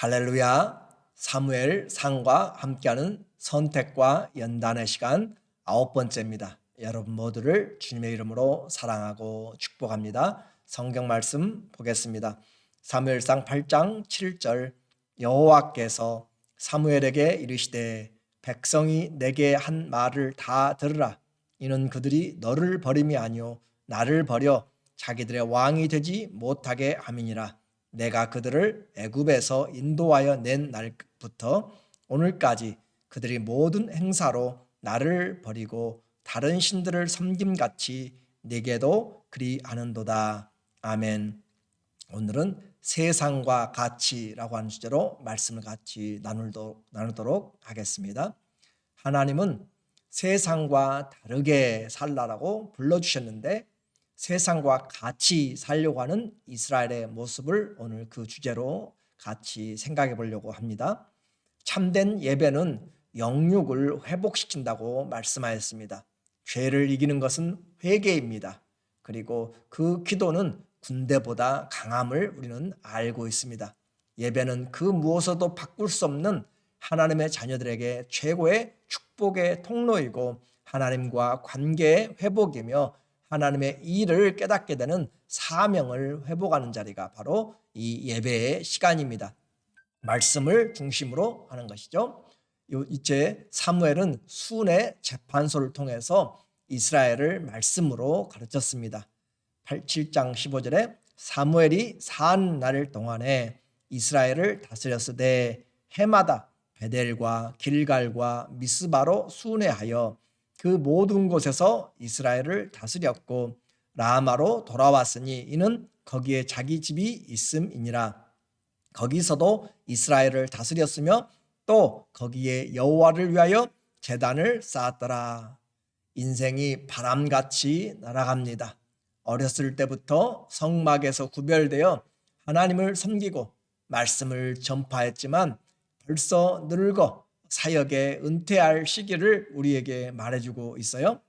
할렐루야. 사무엘 상과 함께하는 선택과 연단의 시간 9번째입니다. 여러분 모두를 주님의 이름으로 사랑하고 축복합니다. 성경 말씀 보겠습니다. 사무엘상 8장 7절 여호와께서 사무엘에게 이르시되 백성이 내게 한 말을 다 들으라. 이는 그들이 너를 버림이 아니요 나를 버려 자기들의 왕이 되지 못하게 함이니라. 내가 그들을 애굽에서 인도하여 낸 날부터 오늘까지 그들이 모든 행사로 나를 버리고 다른 신들을 섬김같이 네게도 그리하는도다. 아멘. 오늘은 세상과 가치라고 하는 주제로 말씀을 같이 나누도록 하겠습니다. 하나님은 세상과 다르게 살라라고 불러주셨는데 세상과 같이 살려고 하는 이스라엘의 모습을 오늘 그 주제로 같이 생각해 보려고 합니다. 참된 예배는 영육을 회복시킨다고 말씀하였습니다. 죄를 이기는 것은 회개입니다. 그리고 그 기도는 군대보다 강함을 우리는 알고 있습니다. 예배는 그 무엇에도 바꿀 수 없는 하나님의 자녀들에게 최고의 축복의 통로이고 하나님과 관계의 회복이며 하나님의 일을 깨닫게 되는 사명을 회복하는 자리가 바로 이 예배의 시간입니다. 말씀을 중심으로 하는 것이죠. 이제 사무엘은 순의 재판소를 통해서 이스라엘을 말씀으로 가르쳤습니다. 7장 15절에 사무엘이 40날 동안에 이스라엘을 다스렸으되 해마다 베델과 길갈과 미스바로 순회하여 그 모든 곳에서 이스라엘을 다스렸고 라마로 돌아왔으니 이는 거기에 자기 집이 있음이니라. 거기서도 이스라엘을 다스렸으며 또 거기에 여호와를 위하여 제단을 쌓았더라. 인생이 바람같이 날아갑니다. 어렸을 때부터 성막에서 구별되어 하나님을 섬기고 말씀을 전파했지만 벌써 늙어 사역에 은퇴할 시기를 우리에게 말해주고 있어요.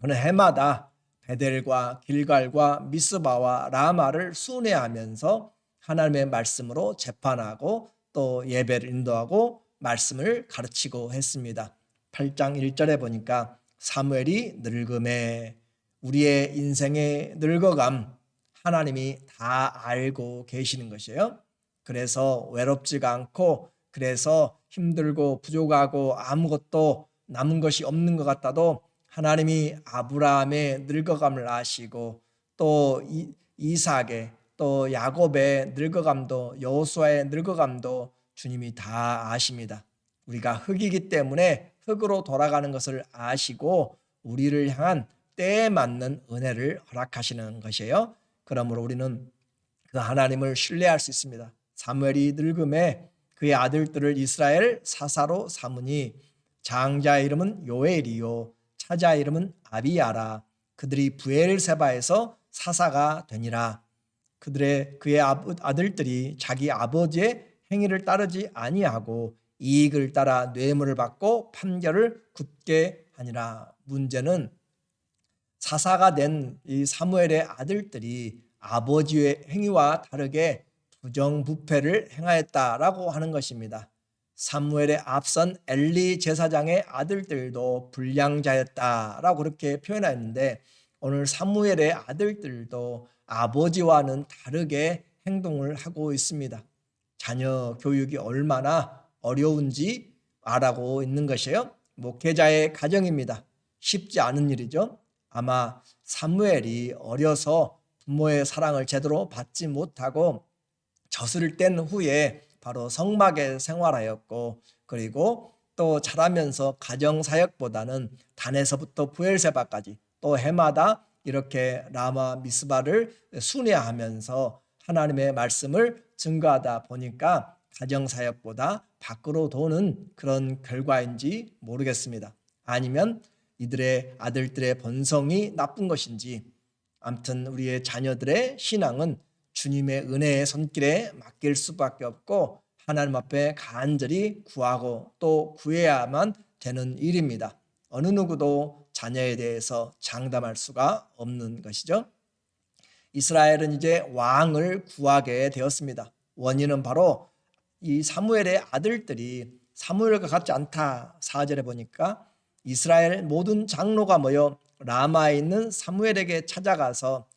그는 해마다 베델과 길갈과 미스바와 라마를 순회하면서 하나님의 말씀으로 재판하고 또 예배를 인도하고 말씀을 가르치고 했습니다. 8장 1절에 보니까 사무엘이 늙음에 우리의 인생의 늙어감 하나님이 다 알고 계시는 것이에요. 그래서 외롭지가 않고 그래서 힘들고 부족하고 아무것도 남은 것이 없는 것 같아도 하나님이 아브라함의 늙어감을 아시고 또 이삭의 또 야곱의 늙어감도 여호수아의 늙어감도 주님이 다 아십니다. 우리가 흙이기 때문에 흙으로 돌아가는 것을 아시고 우리를 향한 때에 맞는 은혜를 허락하시는 것이에요. 그러므로 우리는 그 하나님을 신뢰할 수 있습니다. 사무엘이 늙음에 그의 아들들을 이스라엘 사사로 삼으니 장자의 이름은 요엘이요 차자의 이름은 아비야라. 그들이 브엘세바에서 사사가 되니라. 그의 아들들이 자기 아버지의 행위를 따르지 아니하고 이익을 따라 뇌물을 받고 판결을 굳게 하니라. 문제는 사사가 된 이 사무엘의 아들들이 아버지의 행위와 다르게 부정부패를 행하였다라고 하는 것입니다. 사무엘의 앞선 엘리 제사장의 아들들도 불량자였다라고 그렇게 표현했는데 오늘 사무엘의 아들들도 아버지와는 다르게 행동을 하고 있습니다. 자녀 교육이 얼마나 어려운지 알아고 있는 것이에요. 목회자의 가정입니다. 쉽지 않은 일이죠. 아마 사무엘이 어려서 부모의 사랑을 제대로 받지 못하고 젖을 뗀 후에 바로 성막에 생활하였고 그리고 또 자라면서 가정사역보다는 단에서부터 브엘세바까지 또 해마다 이렇게 라마 미스바를 순회하면서 하나님의 말씀을 증거하다 보니까 가정사역보다 밖으로 도는 그런 결과인지 모르겠습니다. 아니면 이들의 아들들의 본성이 나쁜 것인지 아무튼 우리의 자녀들의 신앙은 주님의 은혜의 손길에 맡길 수밖에 없고 하나님 앞에 간절히 구하고 또 구해야만 되는 일입니다. 어느 누구도 자녀에 대해서 장담할 수가 없는 것이죠. 이스라엘은 이제 왕을 구하게 되었습니다. 원인은 바로 이 사무엘의 아들들이 사무엘과 같지 않다. 4절에 보니까 이스라엘 모든 장로가 모여 라마에 있는 사무엘에게 찾아가서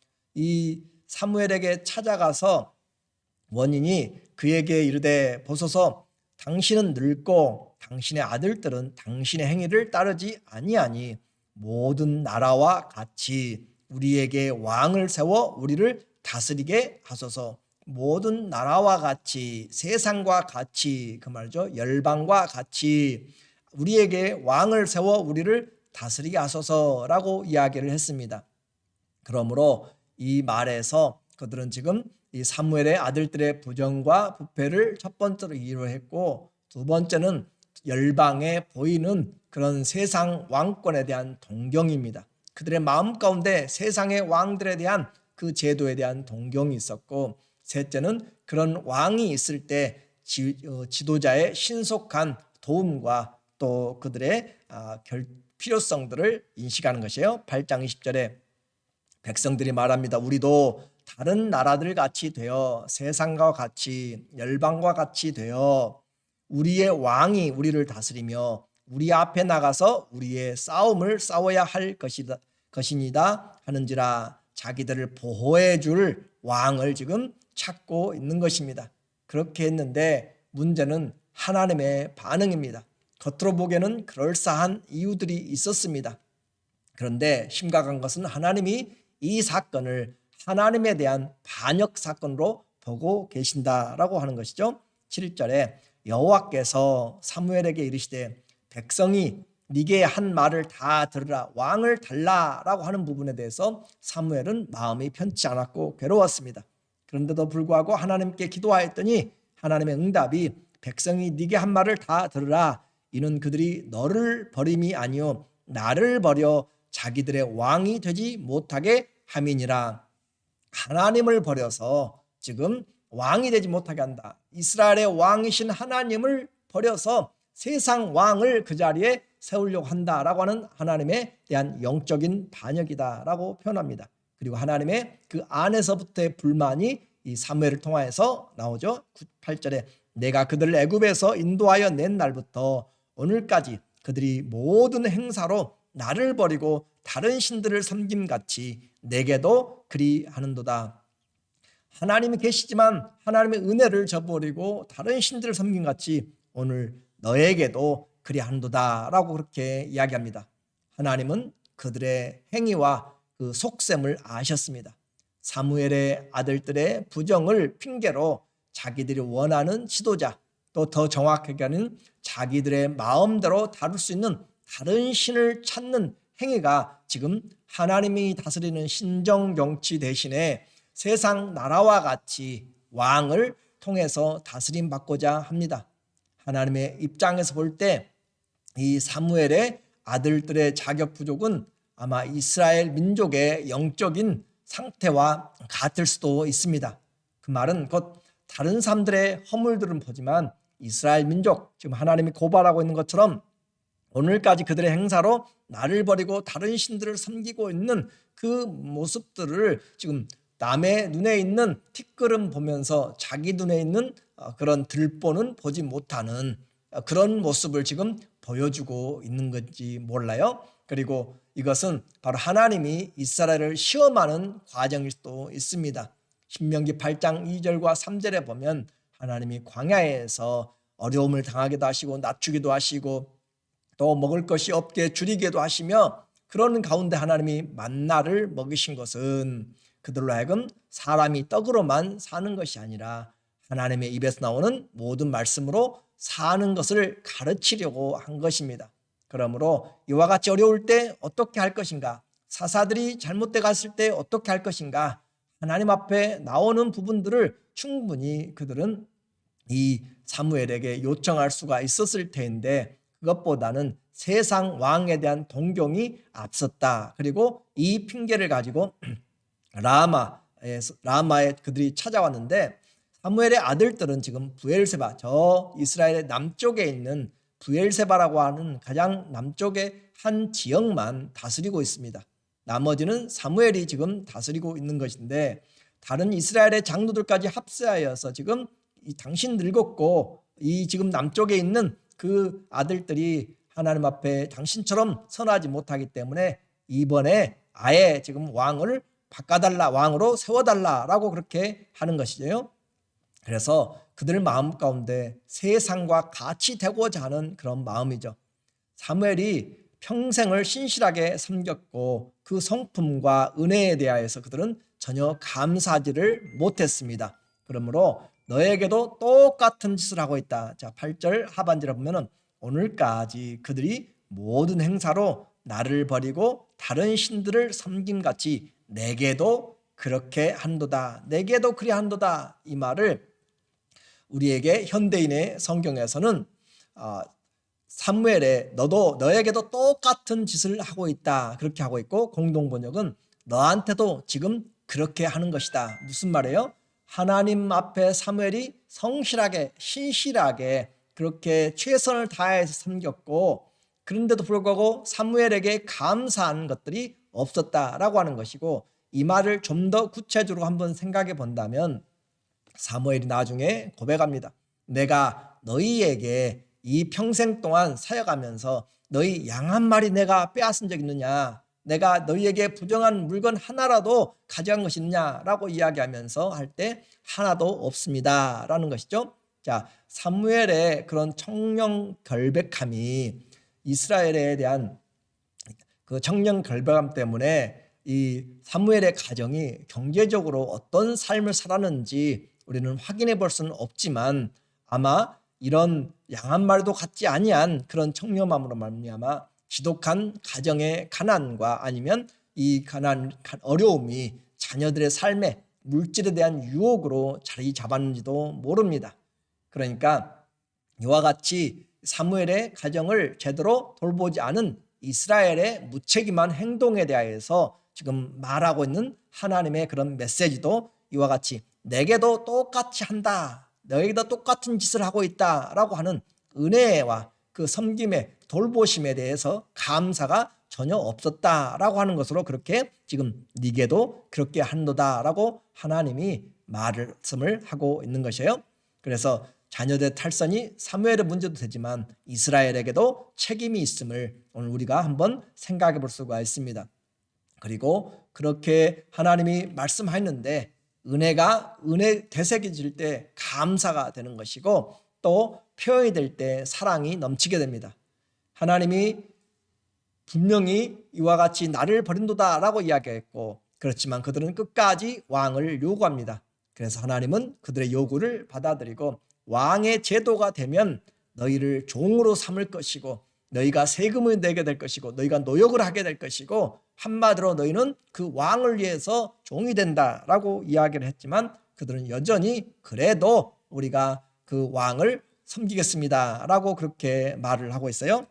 원인이 그에게 이르되 보소서 당신은 늙고 당신의 아들들은 당신의 행위를 따르지 아니하니 모든 나라와 같이 우리에게 왕을 세워 우리를 다스리게 하소서. 모든 나라와 같이, 세상과 같이, 그 말이죠. 열방과 같이 우리에게 왕을 세워 우리를 다스리게 하소서라고 이야기를 했습니다. 그러므로 이 말에서 그들은 지금 이 사무엘의 아들들의 부정과 부패를 첫 번째로 이유했고, 두 번째는 열방에 보이는 그런 세상 왕권에 대한 동경입니다. 그들의 마음 가운데 세상의 왕들에 대한 그 제도에 대한 동경이 있었고, 셋째는 그런 왕이 있을 때 지도자의 신속한 도움과 또 그들의 필요성들을 인식하는 것이에요. 8장 20절에 백성들이 말합니다. 우리도 다른 나라들 같이 되어 세상과 같이 열방과 같이 되어 우리의 왕이 우리를 다스리며 우리 앞에 나가서 우리의 싸움을 싸워야 할 것이니다 하는지라. 자기들을 보호해 줄 왕을 지금 찾고 있는 것입니다. 그렇게 했는데 문제는 하나님의 반응입니다. 겉으로 보기에는 그럴싸한 이유들이 있었습니다. 그런데 심각한 것은 하나님이 이 사건을 하나님에 대한 반역 사건으로 보고 계신다라고 하는 것이죠. 7절에 여호와께서 사무엘에게 이르시되 백성이 네게 한 말을 다 들으라, 왕을 달라라고 하는 부분에 대해서 사무엘은 마음이 편치 않았고 괴로웠습니다. 그런데도 불구하고 하나님께 기도하였더니 하나님의 응답이 백성이 네게 한 말을 다 들으라, 이는 그들이 너를 버림이 아니요 나를 버려 자기들의 왕이 되지 못하게 함이니라. 하나님을 버려서 지금 왕이 되지 못하게 한다. 이스라엘의 왕이신 하나님을 버려서 세상 왕을 그 자리에 세우려고 한다라고 하는 하나님에 대한 영적인 반역이다라고 표현합니다. 그리고 하나님의 그 안에서부터의 불만이 이 사무엘을 통하여서 나오죠. 8절에 내가 그들을 애굽에서 인도하여 낸 날부터 오늘까지 그들이 모든 행사로 나를 버리고 다른 신들을 섬김같이 내게도 그리하는도다. 하나님이 계시지만 하나님의 은혜를 저버리고 다른 신들을 섬김같이 오늘 너에게도 그리하는도다 라고 그렇게 이야기합니다. 하나님은 그들의 행위와 그 속셈을 아셨습니다. 사무엘의 아들들의 부정을 핑계로 자기들이 원하는 지도자, 또 더 정확하게는 자기들의 마음대로 다룰 수 있는 다른 신을 찾는 행위가 지금 하나님이 다스리는 신정정치 대신에 세상 나라와 같이 왕을 통해서 다스림 받고자 합니다. 하나님의 입장에서 볼 때 이 사무엘의 아들들의 자격 부족은 아마 이스라엘 민족의 영적인 상태와 같을 수도 있습니다. 그 말은 곧 다른 사람들의 허물들은 보지만 이스라엘 민족, 지금 하나님이 고발하고 있는 것처럼 오늘까지 그들의 행사로 나를 버리고 다른 신들을 섬기고 있는 그 모습들을 지금 남의 눈에 있는 티끌은 보면서 자기 눈에 있는 그런 들보는 보지 못하는 그런 모습을 지금 보여주고 있는 건지 몰라요. 그리고 이것은 바로 하나님이 이스라엘을 시험하는 과정일 수도 있습니다. 신명기 8장 2절과 3절에 보면 하나님이 광야에서 어려움을 당하기도 하시고 낮추기도 하시고 또 먹을 것이 없게 줄이기도 하시며, 그러는 가운데 하나님이 만나를 먹이신 것은 그들로 하여금 사람이 떡으로만 사는 것이 아니라 하나님의 입에서 나오는 모든 말씀으로 사는 것을 가르치려고 한 것입니다. 그러므로 이와 같이 어려울 때 어떻게 할 것인가, 사사들이 잘못돼 갔을 때 어떻게 할 것인가, 하나님 앞에 나오는 부분들을 충분히 그들은 이 사무엘에게 요청할 수가 있었을 텐데 그것보다는 세상 왕에 대한 동경이 앞섰다. 그리고 이 핑계를 가지고 라마에 그들이 찾아왔는데, 사무엘의 아들들은 지금 부엘세바, 저 이스라엘의 남쪽에 있는 부엘세바라고 하는 가장 남쪽의 한 지역만 다스리고 있습니다. 나머지는 사무엘이 지금 다스리고 있는 것인데, 다른 이스라엘의 장로들까지 합세하여서 지금 이 당신 늙었고 이 지금 남쪽에 있는 그 아들들이 하나님 앞에 당신처럼 선하지 못하기 때문에 이번에 아예 지금 왕을 바꿔달라, 왕으로 세워달라라고 그렇게 하는 것이죠. 그래서 그들 마음 가운데 세상과 같이 되고자 하는 그런 마음이죠. 사무엘이 평생을 신실하게 섬겼고 그 성품과 은혜에 대하여서 그들은 전혀 감사하지를 못했습니다. 그러므로 너에게도 똑같은 짓을 하고 있다. 자, 8절 하반절에 보면은 오늘까지 그들이 모든 행사로 나를 버리고 다른 신들을 섬김같이 내게도 그렇게 한도다. 내게도 그리 한도다. 이 말을 우리에게 현대인의 성경에서는 사무엘에 너에게도 똑같은 짓을 하고 있다 그렇게 하고 있고, 공동번역은 너한테도 지금 그렇게 하는 것이다. 무슨 말이에요? 하나님 앞에 사무엘이 성실하게 신실하게 그렇게 최선을 다해서 섬겼고 그런데도 불구하고 사무엘에게 감사한 것들이 없었다라고 하는 것이고, 이 말을 좀 더 구체적으로 한번 생각해 본다면 사무엘이 나중에 고백합니다. 내가 너희에게 이 평생 동안 사역하면서 너희 양 한 마리 내가 빼앗은 적 있느냐? 내가 너희에게 부정한 물건 하나라도 가져간 것이 있느냐라고 이야기하면서 할 때 하나도 없습니다라는 것이죠. 자, 사무엘의 그런 청령 결백함이 이스라엘에 대한 그 청령 결백함 때문에 이 사무엘의 가정이 경제적으로 어떤 삶을 살았는지 우리는 확인해 볼 수는 없지만 아마 이런 양 한 마리도 갖지 아니한 그런 청렴함으로 말미암아 지독한 가정의 가난과 아니면 이 가난 어려움이 자녀들의 삶에 물질에 대한 유혹으로 자리 잡았는지도 모릅니다. 그러니까 이와 같이 사무엘의 가정을 제대로 돌보지 않은 이스라엘의 무책임한 행동에 대해서 지금 말하고 있는 하나님의 그런 메시지도 이와 같이 내게도 똑같이 한다, 너에게도 똑같은 짓을 하고 있다라고 하는 은혜와 그 섬김의 돌보심에 대해서 감사가 전혀 없었다라고 하는 것으로 그렇게 지금 네게도 그렇게 한도다라고 하나님이 말씀을 하고 있는 것이에요. 그래서 자녀들의 탈선이 사무엘의 문제도 되지만 이스라엘에게도 책임이 있음을 오늘 우리가 한번 생각해 볼 수가 있습니다. 그리고 그렇게 하나님이 말씀하였는데 은혜가 되새겨질 때 감사가 되는 것이고 또 표현이 될 때 사랑이 넘치게 됩니다. 하나님이 분명히 이와 같이 나를 버린도다라고 이야기했고 그렇지만 그들은 끝까지 왕을 요구합니다. 그래서 하나님은 그들의 요구를 받아들이고 왕의 제도가 되면 너희를 종으로 삼을 것이고 너희가 세금을 내게 될 것이고 너희가 노역을 하게 될 것이고 한마디로 너희는 그 왕을 위해서 종이 된다라고 이야기를 했지만 그들은 여전히 그래도 우리가 그 왕을 섬기겠습니다 라고 그렇게 말을 하고 있어요.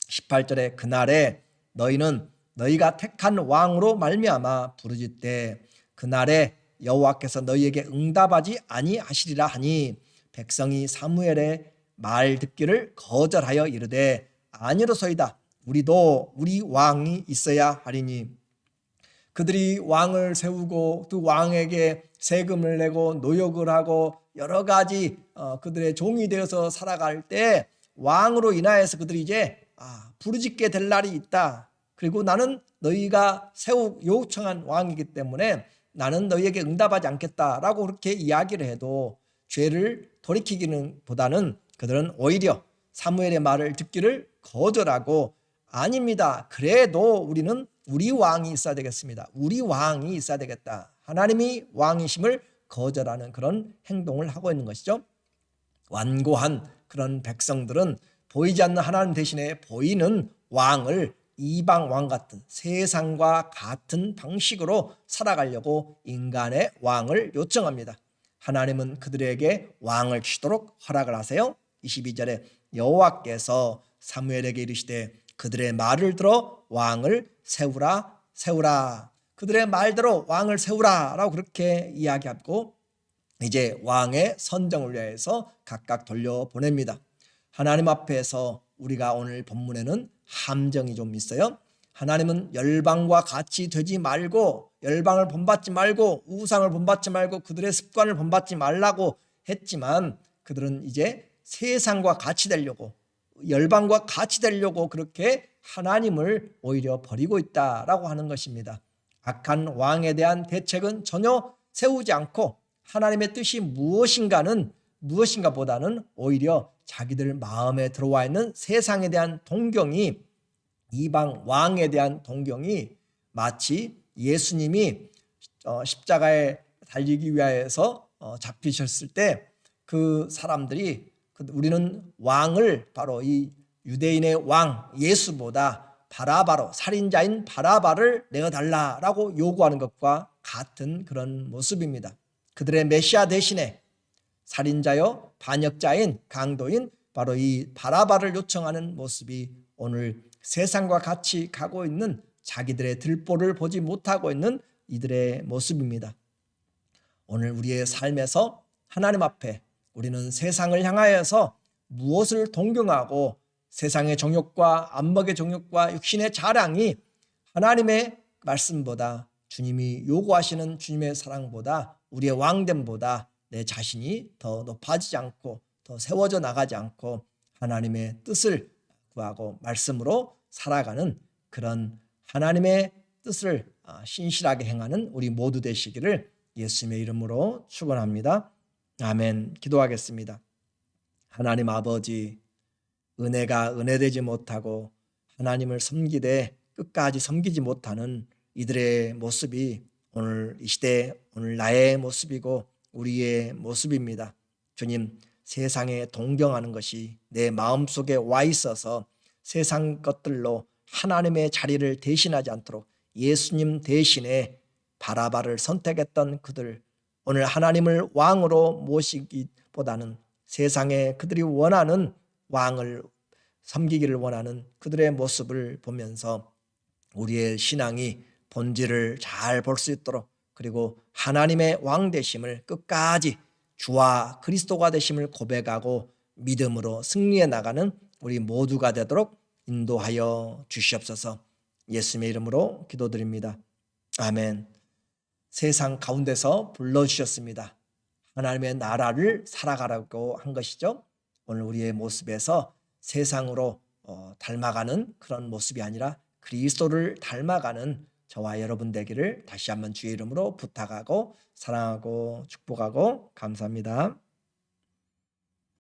18절에 그날에 너희는 너희가 택한 왕으로 말미암아 부르짖되 그날에 여호와께서 너희에게 응답하지 아니하시리라 하니 백성이 사무엘의 말 듣기를 거절하여 이르되 아니로소이다 우리도 우리 왕이 있어야 하리니. 그들이 왕을 세우고 또 왕에게 세금을 내고 노역을 하고 여러 가지 그들의 종이 되어서 살아갈 때 왕으로 인하여서 그들이 이제 부르짖게 될 날이 있다. 그리고 나는 너희가 요청한 왕이기 때문에 나는 너희에게 응답하지 않겠다라고 그렇게 이야기를 해도 죄를 돌이키기는 보다는 그들은 오히려 사무엘의 말을 듣기를 거절하고 아닙니다. 그래도 우리는 우리 왕이 있어야 되겠습니다. 우리 왕이 있어야 되겠다. 하나님이 왕이심을 거절하는 그런 행동을 하고 있는 것이죠. 완고한 그런 백성들은 보이지 않는 하나님 대신에 보이는 왕을 이방 왕 같은 세상과 같은 방식으로 살아가려고 인간의 왕을 요청합니다. 하나님은 그들에게 왕을 치도록 허락을 하세요. 22절에 여호와께서 사무엘에게 이르시되 그들의 말을 들어 왕을 세우라 세우라. 그들의 말대로 왕을 세우라 라고 그렇게 이야기하고 이제 왕의 선정을 위해서 각각 돌려보냅니다. 하나님 앞에서 우리가 오늘 본문에는 함정이 좀 있어요. 하나님은 열방과 같이 되지 말고 열방을 본받지 말고 우상을 본받지 말고 그들의 습관을 본받지 말라고 했지만 그들은 이제 세상과 같이 되려고, 열방과 같이 되려고 그렇게 하나님을 오히려 버리고 있다라고 하는 것입니다. 악한 왕에 대한 대책은 전혀 세우지 않고 하나님의 뜻이 무엇인가 보다는 오히려 자기들 마음에 들어와 있는 세상에 대한 동경이, 이방 왕에 대한 동경이 마치 예수님이 십자가에 달리기 위하여서 잡히셨을 때 그 사람들이 우리는 왕을, 바로 이 유대인의 왕 예수보다 바라바로, 살인자인 바라바를 내어달라라고 요구하는 것과 같은 그런 모습입니다. 그들의 메시아 대신에 살인자요 반역자인 강도인 바로 이 바라바를 요청하는 모습이 오늘 세상과 같이 가고 있는, 자기들의 들보를 보지 못하고 있는 이들의 모습입니다. 오늘 우리의 삶에서 하나님 앞에 우리는 세상을 향하여서 무엇을 동경하고, 세상의 정욕과 안목의 정욕과 육신의 자랑이 하나님의 말씀보다, 주님이 요구하시는 주님의 사랑보다, 우리의 왕됨보다 내 자신이 더 높아지지 않고 더 세워져 나가지 않고 하나님의 뜻을 구하고 말씀으로 살아가는 그런 하나님의 뜻을 신실하게 행하는 우리 모두 되시기를 예수님의 이름으로 축원합니다. 아멘. 기도하겠습니다. 하나님 아버지, 은혜가 은혜되지 못하고 하나님을 섬기되 끝까지 섬기지 못하는 이들의 모습이 오늘 이 시대, 오늘 나의 모습이고 우리의 모습입니다. 주님, 세상에 동경하는 것이 내 마음속에 와 있어서 세상 것들로 하나님의 자리를 대신하지 않도록 예수님 대신에 바라바를 선택했던 그들, 오늘 하나님을 왕으로 모시기보다는 세상에 그들이 원하는 왕을 섬기기를 원하는 그들의 모습을 보면서 우리의 신앙이 본질을 잘 볼 수 있도록, 그리고 하나님의 왕 되심을 끝까지 주와 그리스도가 되심을 고백하고 믿음으로 승리해 나가는 우리 모두가 되도록 인도하여 주시옵소서. 예수님의 이름으로 기도드립니다. 아멘. 세상 가운데서 불러주셨습니다. 하나님의 나라를 살아가라고 한 것이죠. 오늘 우리의 모습에서 세상으로 닮아가는 그런 모습이 아니라 그리스도를 닮아가는 저와 여러분 되기를 다시 한번 주의 이름으로 부탁하고 사랑하고 축복하고 감사합니다.